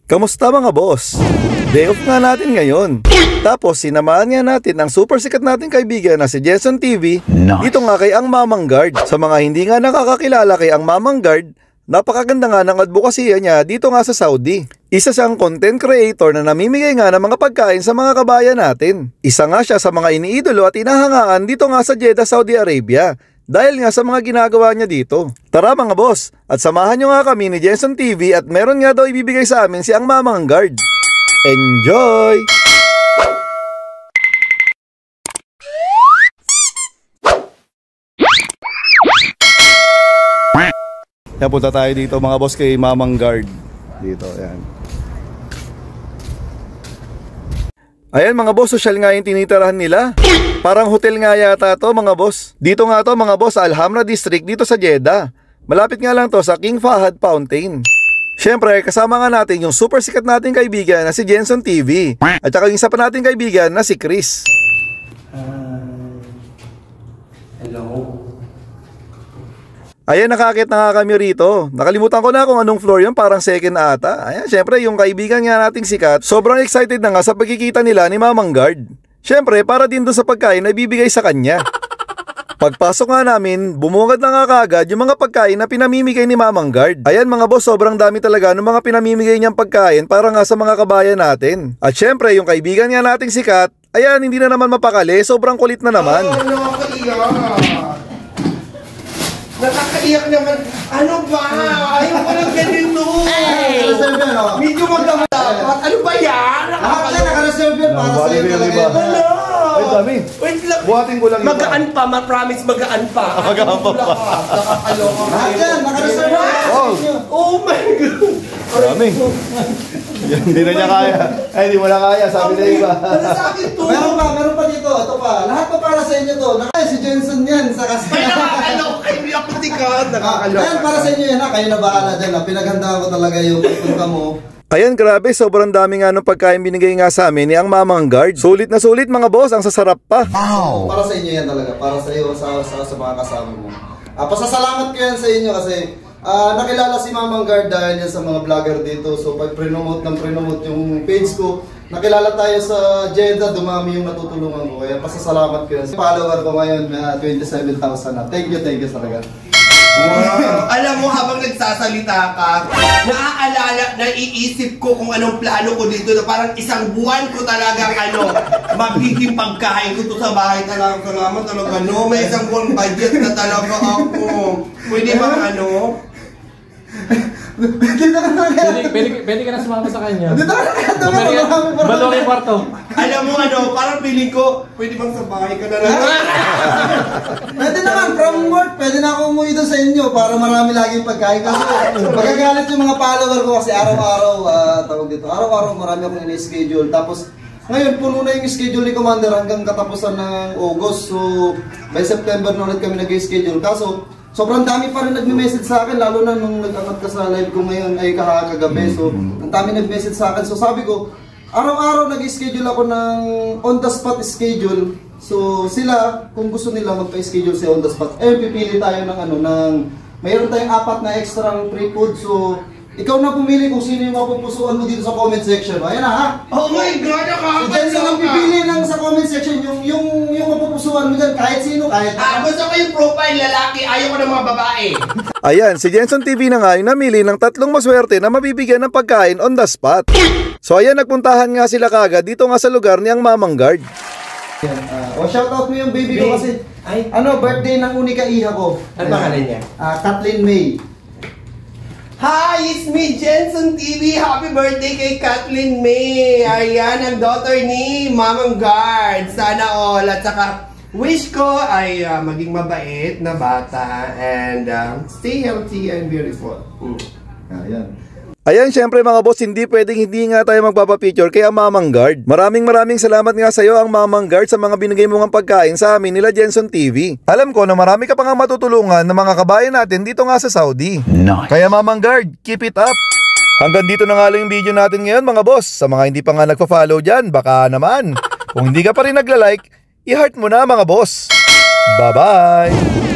Kamusta mga boss? Day off nga natin ngayon. Tapos sinamahan nga natin ang super sikat nating kaibigan na si Jenson TV. Dito nga kay Ang Mamang Guard. Sa mga hindi nga nakakakilala kay Ang Mamang Guard, napakaganda nga ng advokasya niya dito nga sa Saudi. Isa siyang content creator na namimigay nga ng mga pagkain sa mga kabayan natin. Isa nga siya sa mga iniidolo at inahangaan dito nga sa Jeddah, Saudi Arabia. Dahil nga sa mga ginagawa niya dito. Tara mga boss, at samahan nyo nga kami ni Jenson TV at meron nga daw ibibigay sa amin si Ang Mamang Guard. Enjoy! Yan, punta tayo dito mga boss kay Mamang Guard. Dito, yan. Ayan mga boss, social nga yung tinitirahan nila. Parang hotel nga yata to mga boss. Dito nga to mga boss, Al-Hamra District dito sa Jeddah. Malapit nga lang to sa King Fahad Fountain. Siyempre, kasama nga natin yung super sikat nating kaibigan na si Jenson TV. At saka yung isa pa nating kaibigan na si Chris. Hello. Ayan, nakakit na nga kami rito. Nakalimutan ko na kung anong floor yun, parang second ata. Ayan, syempre yung kaibigan nga nating sikat, sobrang excited na nga sa pagkikita nila ni Mamang Guard. Syempre, para din doon sa pagkain na ibibigay sa kanya. Pagpasok nga namin, bumungad na nga kaagad yung mga pagkain na pinamimigay ni Mamang Guard. Ayan mga boss, sobrang dami talaga ng mga pinamimigay niyang pagkain para nga sa mga kabayan natin. At syempre, yung kaibigan nga nating sikat, ayan, hindi na naman mapakali, sobrang kulit na naman. Nakakaiyak naman. Ano ba? Ayaw ko lang ganito. Medyo magdapat. Ano ba yan? Naka-reserve yan para sa'yo talaga. Ano? Ay, dami. Wait lang. Buhatin ko lang ito. Magaan pa. Ma-promise magaan pa. Magaan pa. Nakakaloka. Lahat yan, naka-reserve yan. Oh my God. Dami. Hindi na niya kaya. Ay, hindi mo na kaya. Sabi na iba. Ano sa akin to? Meron pa dito. Ito pa. Lahat pa para sa inyo to. Si Jenson yan sa kasama. Ay, nakakaloka. Hindi ako tikat. Nakakaloka. Ayan, para sa inyo yan ha. Kayo na bahala dyan ha. Pinaghandaan ko talaga yung pagpunta mo. Ayan, grabe, sobrang dami nga nung pagkain binigay nga sa amin ni Ang Mamang Guard. Sulit na sulit mga boss, ang sasarap pa. Wow! Para sa inyo yan talaga. Para sa iyo, sa mga kasama mo. Pasasalamat ko yan sa inyo kasi nakilala si Mamang Guard dahil yan sa mga vlogger dito. So pag pre-promote yung page ko, nakilala tayo sa Jeddah, dumami yung natutulungan ko. Kaya pasasalamat ko yan. Follower ko ngayon, 27,000 na. Thank you talaga. Wow. Alam mo, habang nagsasalita ka, naiisip ko kung anong plano ko dito na parang isang buwan ko talagang magiging pagkain ko to sa bahay talaga. Salamat talaga, no? May isang buwan budget na talaga ako. Pwede bang Pwede ka na sumama sa kanya. Dito ka na Balong yung kwarto. Alam mo parang feeling ko, pwede bang sa bahay ka na lang? Pwede naman, from work, pwede na ako umuwi doon sa inyo para marami laging pagkain. Kasi magagalit yung mga follower ko kasi araw-araw marami akong ini-schedule. Tapos ngayon, puno na yung schedule ni Commander hanggang katapusan ng August. So, by September na ulit kami nag-schedule. Kaso, sobrang dami pa rin nagme-message sa akin, lalo na nung nag-angat ka sa live ko ngayon ay kagabi. So, ang dami nag-message sa akin. So, sabi ko, araw-araw nag-schedule ako ng on-the-spot schedule. So, sila, kung gusto nila magpa-schedule sa on-the-spot, pipili tayo mayroon tayong 4 na extra free food. So, ikaw na pumili kung sino yung mapupusuan mo dito sa comment section. Ayan na ha. Oh my God, So, dyan sa pipili lang sa comment section, yung mapupusuan mo dyan, kahit sino, kahit gusto ko yung profile lalaki, ayaw ko ng mga babae. Ayan, si Jenson TV na nga yung namili ng 3 maswerte na mabibigyan ng pagkain on the spot. So ayan, nagpuntahan nga sila kagad dito nga sa lugar ni Ang Mamang Guard. Shoutout mo yung baby ko kasi birthday ng unika iha ko. Ano pangalan niya? Kathleen May. Hi, it's me, Jenson TV. Happy birthday kay Kathleen May. Ayan, ang daughter ni Mamang Guard. Sana all. At saka, wish ko ay maging mabait na bata and stay healthy and beautiful. Ayan. Ayan, syempre mga boss, hindi nga tayo magpapapicture kay Ang Mamang Guard. Maraming salamat nga sa iyo, Ang Mamang Guard, sa mga binigay mong pagkain sa amin nila Jenson TV. Alam ko na marami ka pa nga matutulungan ng mga kabayan natin dito nga sa Saudi. Nice. Kaya Mamang Guard, keep it up. Hanggang dito na nga lang yung video natin ngayon mga boss. Sa mga hindi pa nga nagpa-follow dyan, baka naman. Kung hindi ka pa rin nagla-like, i-heart mo na mga boss. Bye-bye!